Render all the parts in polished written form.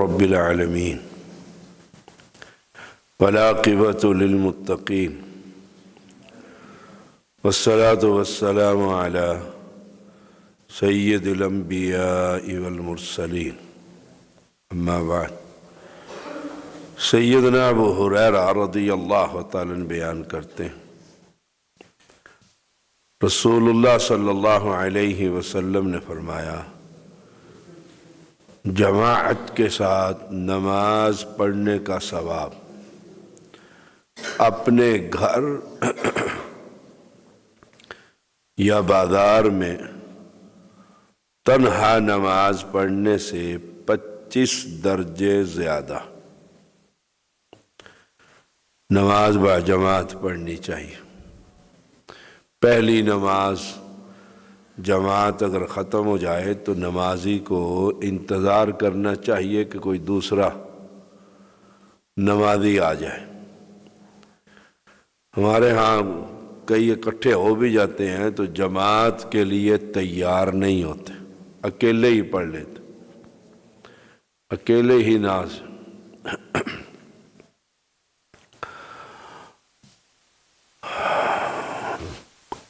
رب العالمين والعاقبة للمتقين والصلاة والسلام على سید الانبیاء والمرسلین اما بعد۔ سیدنا ابو ہریرہ رضی اللہ تعالیٰ عنہ بیان کرتے ہیں رسول اللہ صلی اللہ علیہ وسلم نے فرمایا، جماعت کے ساتھ نماز پڑھنے کا ثواب اپنے گھر یا بازار میں تنہا نماز پڑھنے سے 25 درجے زیادہ نماز با جماعت پڑھنی چاہیے۔ پہلی نماز جماعت اگر ختم ہو جائے تو نمازی کو انتظار کرنا چاہیے کہ کوئی دوسرا نمازی آ جائے۔ ہمارے ہاں کئی اکٹھے ہو بھی جاتے ہیں تو جماعت کے لیے تیار نہیں ہوتے، اکیلے ہی پڑھ لیتے، اکیلے ہی ناز۔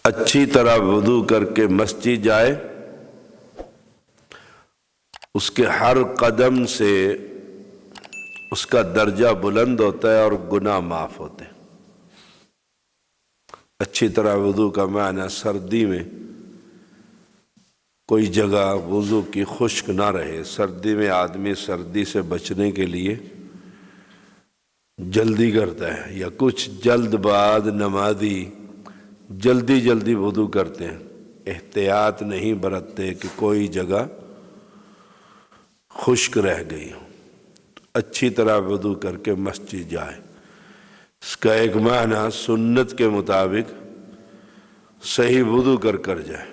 اچھی طرح وضو کر کے مسجد جائے، اس کے ہر قدم سے اس کا درجہ بلند ہوتا ہے اور گناہ معاف ہوتے ہیں۔ اچھی طرح وضو کا معنی سردی میں کوئی جگہ وضو کی خشک نہ رہے۔ سردی میں آدمی سردی سے بچنے کے لیے جلدی کرتا ہے، یا کچھ جلد باز نمازی جلدی وضو کرتے ہیں، احتیاط نہیں برتتے کہ کوئی جگہ خشک رہ گئی ہو۔ اچھی طرح وضو کر کے مسجد جائے۔ اس کا ایک معنی سنت کے مطابق صحیح وضو کر جائے۔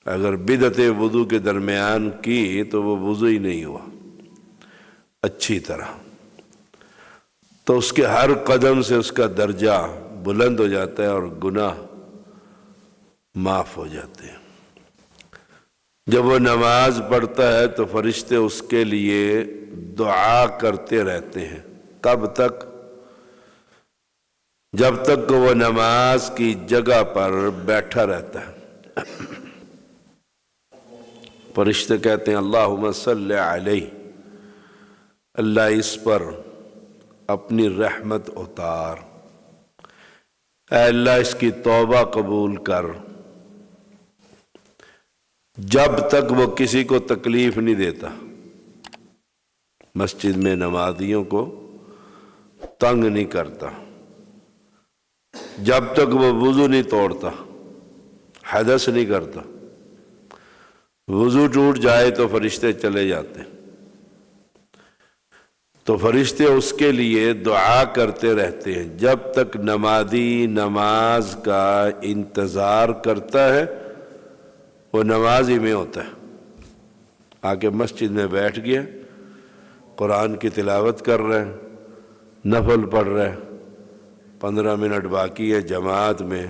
اگر بدعت وضو کے درمیان کی تو وہ وضو ہی نہیں ہوا اچھی طرح، تو اس کے ہر قدم سے اس کا درجہ بلند ہو جاتا ہے اور گناہ معاف ہو جاتے ہیں۔ جب وہ نماز پڑھتا ہے تو فرشتے اس کے لیے دعا کرتے رہتے ہیں۔ کب تک؟ جب تک کہ وہ نماز کی جگہ پر بیٹھا رہتا ہے۔ فرشتے کہتے ہیں اللہم صلی علیہ، اللہ اس پر اپنی رحمت اتار، اے اللہ اس کی توبہ قبول کر۔ جب تک وہ کسی کو تکلیف نہیں دیتا، مسجد میں نمازیوں کو تنگ نہیں کرتا، جب تک وہ وضو نہیں توڑتا، حدث نہیں کرتا۔ وضو ٹوٹ جائے تو فرشتے چلے جاتے، تو فرشتے اس کے لیے دعا کرتے رہتے ہیں جب تک نمازی نماز کا انتظار کرتا ہے۔ وہ نماز ہی میں ہوتا ہے، آ کے مسجد میں بیٹھ گیا، قرآن کی تلاوت کر رہے ہیں، نفل پڑھ رہے ہیں، 15 منٹ باقی ہے جماعت میں،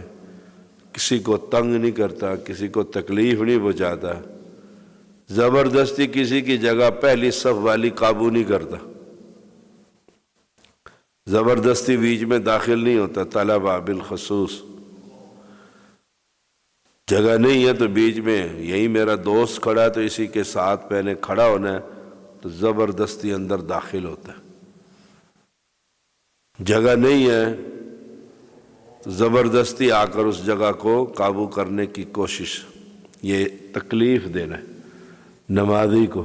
کسی کو تنگ نہیں کرتا، کسی کو تکلیف نہیں پہنچاتا، زبردستی کسی کی جگہ پہلی صف والی قابو نہیں کرتا، زبردستی بیچ میں داخل نہیں ہوتا۔ طلبہ بالخصوص جگہ نہیں ہے تو بیچ میں یہی میرا دوست کھڑا ہے تو اسی کے ساتھ پہلے کھڑا ہونا ہے، تو زبردستی اندر داخل ہوتا ہے۔ جگہ نہیں ہے تو زبردستی آ کر اس جگہ کو قابو کرنے کی کوشش، یہ تکلیف دینا ہے نمازی کو۔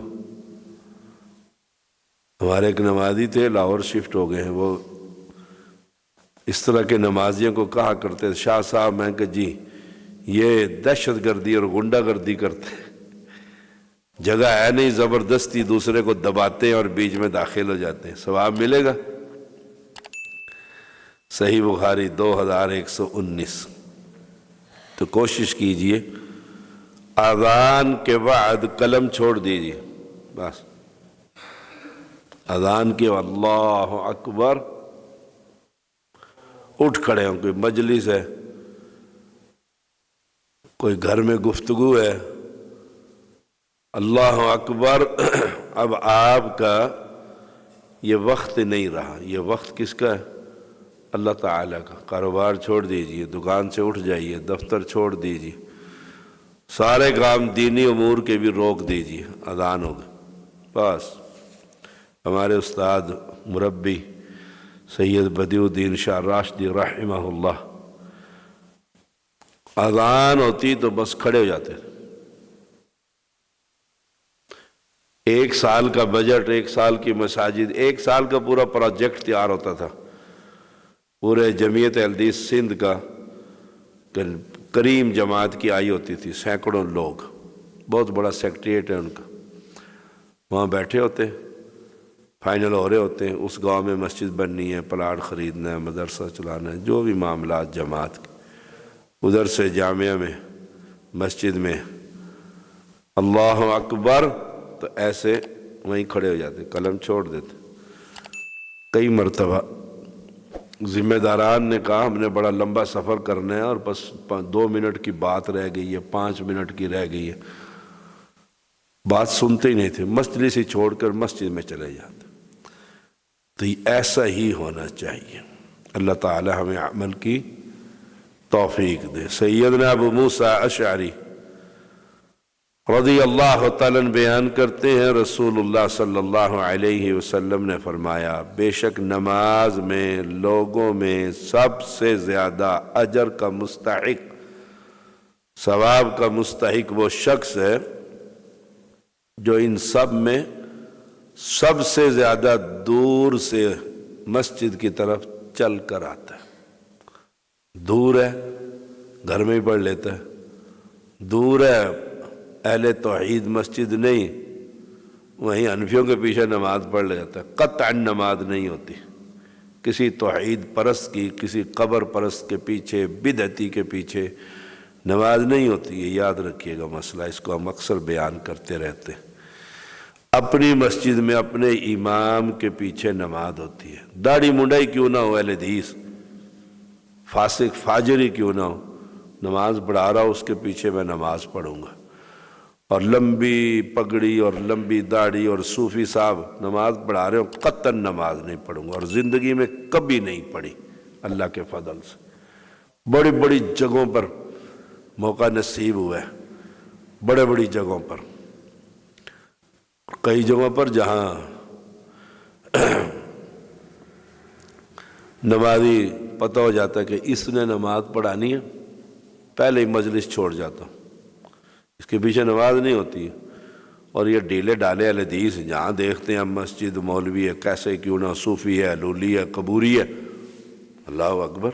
ہمارے ایک نمازی تھے، لاہور شفٹ ہو گئے ہیں، وہ اس طرح کے نمازیوں کو کہا کرتے تھے، شاہ صاحب میں کہ جی یہ دہشت گردی اور غنڈہ گردی کرتے ہیں، جگہ ہے نہیں، زبردستی دوسرے کو دباتے ہیں اور بیچ میں داخل ہو جاتے ہیں، ثواب ملے گا؟ صحیح بخاری 2119۔ تو کوشش کیجئے اذان کے بعد قلم چھوڑ دیجئے، بس اذان کے اللہ اکبر اٹھ کھڑے ہوں، کوئی مجلس ہے، کوئی گھر میں گفتگو ہے، اللہ اکبر اب آپ کا یہ وقت نہیں رہا، یہ وقت کس کا ہے؟ اللہ تعالیٰ کا۔ کاروبار چھوڑ دیجئے، دکان سے اٹھ جائیے، دفتر چھوڑ دیجئے، سارے کام دینی امور کے بھی روک دیجئے، اذان ہوگا بس۔ ہمارے استاد مربی سید بدیع الدین شاہ راشدی رحمہ اللہ، اذان ہوتی تو بس کھڑے ہو جاتے تھے۔ 1 سال کا بجٹ، 1 سال کی مساجد، 1 سال کا پورا پروجیکٹ تیار ہوتا تھا پورے جمعیت اہل حدیث سندھ کا۔ کریم جماعت کی آئی ہوتی تھی، سینکڑوں لوگ، بہت بڑا سیکریٹریٹ ہے ان کا، وہاں بیٹھے ہوتے، فائنل ہو رہے ہوتے ہیں، اس گاؤں میں مسجد بننی ہے، پلاٹ خریدنا ہے، مدرسہ چلانا ہے، جو بھی معاملات جماعت کے، ادھر سے جامعہ میں مسجد میں اللہ اکبر، تو ایسے وہیں کھڑے ہو جاتے، قلم چھوڑ دیتے۔ کئی مرتبہ ذمہ داران نے کہا ہم نے بڑا لمبا سفر کرنا ہے اور بس 2 منٹ کی بات رہ گئی ہے، 5 منٹ کی رہ گئی ہے، بات سنتے ہی نہیں تھے، مجلس ہی چھوڑ کر مسجد میں چلے جاتے۔ تو ایسا ہی ہونا چاہیے۔ اللہ تعالی ہمیں عمل کی توفیق دے۔ سیدنا ابو موسیٰ اشعری رضی اللہ تعالیٰ بیان کرتے ہیں، رسول اللہ صلی اللہ علیہ وسلم نے فرمایا، بے شک نماز میں لوگوں میں سب سے زیادہ اجر کا مستحق، ثواب کا مستحق وہ شخص ہے جو ان سب میں سب سے زیادہ دور سے مسجد کی طرف چل کر آتا ہے۔ دور ہے، گھر میں ہی پڑھ لیتا ہے، دور ہے، اہل توحید مسجد نہیں، وہیں حنفیوں کے پیچھے نماز پڑھ لے جاتا ہے، قطعا نماز نہیں ہوتی، کسی توحید پرست کی، کسی قبر پرست کے پیچھے، بدعتی کے پیچھے نماز نہیں ہوتی۔ یہ یاد رکھیے گا مسئلہ، اس کو ہم اکثر بیان کرتے رہتے ہیں۔ اپنی مسجد میں اپنے امام کے پیچھے نماز ہوتی ہے، داڑھی منڈائی کیوں نہ ہو، اہل حدیث فاسق فاجری کیوں نہ ہو، نماز پڑھا رہا ہو اس کے پیچھے میں نماز پڑھوں گا۔ اور لمبی پگڑی اور لمبی داڑھی اور صوفی صاحب نماز پڑھا رہے ہو، قطعاً نماز نہیں پڑھوں گا، اور زندگی میں کبھی نہیں پڑھی، اللہ کے فضل سے بڑی بڑی جگہوں پر موقع نصیب ہوا ہے، بڑے بڑی جگہوں پر، کئی جگہوں پر جہاں نمازی پتہ ہو جاتا ہے کہ اس نے نماز پڑھانی ہے، پہلے ہی مجلس چھوڑ جاتا ہوں، اس کے پیچھے نماز نہیں ہوتی۔ اور یہ ڈیلے ڈالے اہل حدیث جہاں دیکھتے ہیں مسجد مولوی ہے، کیسے کیوں نہ، صوفی ہے، لولی ہے، قبوری ہے، اللہ اکبر،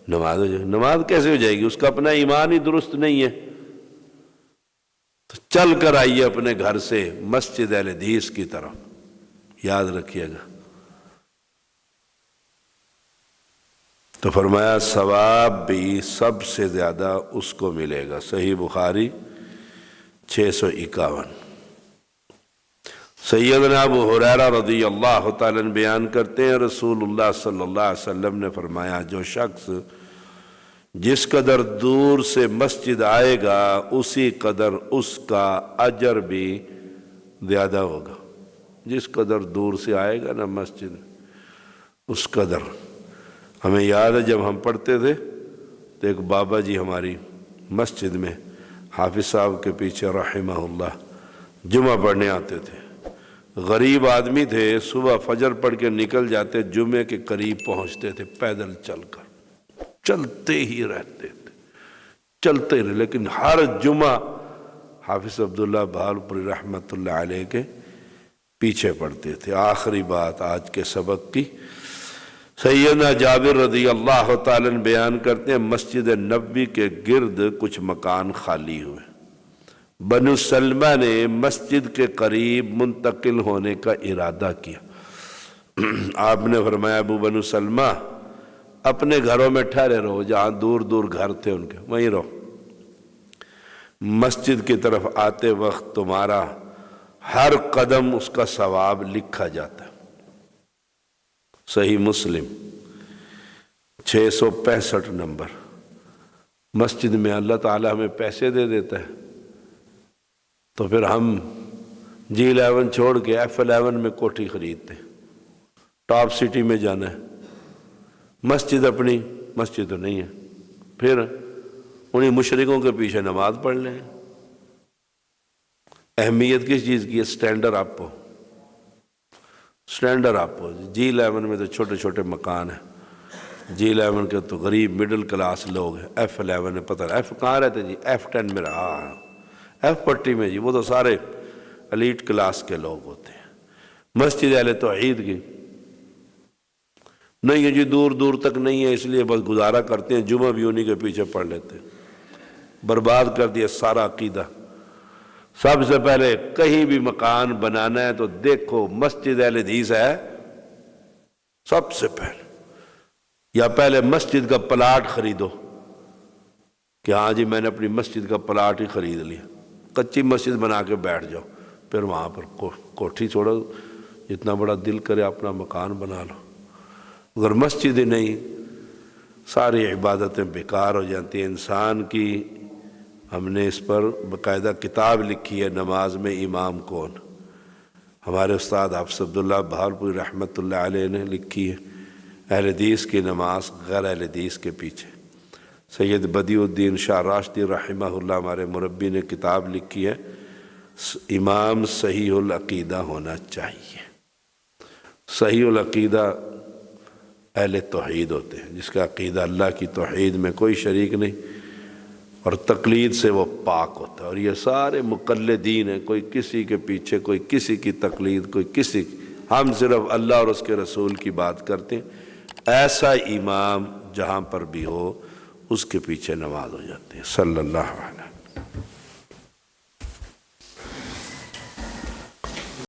نماز ہو جائے، نماز کیسے ہو جائے گی؟ اس کا اپنا ایمان ہی درست نہیں ہے۔ تو چل کر آئیے اپنے گھر سے مسجد اہل حدیث کی طرف، یاد رکھیے گا۔ تو فرمایا ثواب بھی سب سے زیادہ اس کو ملے گا۔ صحیح بخاری 651۔ سیدنا ابو ہریرہ رضی اللہ تعالیٰ بیان کرتے ہیں، رسول اللہ صلی اللہ علیہ وسلم نے فرمایا، جو شخص جس قدر دور سے مسجد آئے گا اسی قدر اس کا اجر بھی زیادہ ہوگا۔ جس قدر دور سے آئے گا نا مسجد، اس قدر۔ ہمیں یاد ہے جب ہم پڑھتے تھے تو ایک بابا جی ہماری مسجد میں حافظ صاحب کے پیچھے رحمہ اللہ جمعہ پڑھنے آتے تھے، غریب آدمی تھے، صبح فجر پڑھ کے نکل جاتے، جمعے کے قریب پہنچتے تھے پیدل چل کر، چلتے ہی رہتے تھے، چلتے ہی رہتے، لیکن ہر جمعہ حافظ عبداللہ بہالپوری رحمۃ اللہ علیہ کے پیچھے پڑھتے تھے۔ آخری بات آج کے سبق کی، سیدنا جابر رضی اللہ تعالیٰ بیان کرتے ہیں، مسجد نبوی کے گرد کچھ مکان خالی ہوئے، بنو سلمہ نے مسجد کے قریب منتقل ہونے کا ارادہ کیا۔ آپ نے فرمایا، ابو بنو سلمہ اپنے گھروں میں ٹھہرے رہو، جہاں دور دور گھر تھے ان کے وہیں رہو، مسجد کی طرف آتے وقت تمہارا ہر قدم اس کا ثواب لکھا جاتا ہے۔ صحیح مسلم 665 نمبر۔ مسجد میں اللہ تعالیٰ ہمیں پیسے دے دیتا ہے، تو پھر ہم G11 چھوڑ کے F11 میں کوٹھی خریدتے، ٹاپ سٹی میں جانا ہے، مسجد اپنی مسجد تو نہیں ہے، پھر انہیں مشرکوں کے پیچھے نماز پڑھ لیں۔ اہمیت کس چیز کی ہے؟ سٹینڈر اپ ہو، سٹینڈر اپ ہو۔ G11 میں تو چھوٹے چھوٹے مکان ہیں، G11 کے تو غریب مڈل کلاس لوگ ہیں۔ F11 میں پتہ F کہاں رہتے جی؟ F10 میں رہا، F پٹی میں جی، وہ تو سارے ایلیٹ کلاس کے لوگ ہوتے ہیں۔ مسجد اہل توحید کی نہیں ہے جی، دور دور تک نہیں ہے، اس لیے بس گزارا کرتے ہیں، جمعہ بھی انہی کے پیچھے پڑھ لیتے ہیں۔ برباد کر دیا سارا عقیدہ۔ سب سے پہلے کہیں بھی مکان بنانا ہے تو دیکھو مسجد اہل حدیث ہے سب سے پہلے، یا پہلے مسجد کا پلاٹ خریدو کہ ہاں جی میں نے اپنی مسجد کا پلاٹ ہی خرید لیا، کچی مسجد بنا کے بیٹھ جاؤ، پھر وہاں پر کوٹھی چھوڑو، جتنا بڑا دل کرے اپنا مکان بنا لو۔ اگر مسجد ہی نہیں، ساری عبادتیں بیکار ہو جاتی ہیں انسان کی۔ ہم نے اس پر باقاعدہ کتاب لکھی ہے، نماز میں امام کون، ہمارے استاد حافظ عبداللہ بہارپوری رحمۃ اللہ علیہ نے لکھی ہے، اہل حدیث کی نماز غیر اہل حدیث کے پیچھے۔ سید بدیع الدین شاہ راشدی رحمہ اللہ ہمارے مربی نے کتاب لکھی ہے، امام صحیح العقیدہ ہونا چاہیے۔ صحیح العقیدہ اہل توحید ہوتے ہیں، جس کا عقیدہ اللہ کی توحید میں کوئی شریک نہیں اور تقلید سے وہ پاک ہوتا ہے۔ اور یہ سارے مقلدین ہیں، کوئی کسی کے پیچھے، کوئی کسی کی تقلید، کوئی کسی کی، ہم صرف اللہ اور اس کے رسول کی بات کرتے ہیں۔ ایسا امام جہاں پر بھی ہو اس کے پیچھے نماز ہو جاتی ہے۔ صلی اللہ علیہ وسلم۔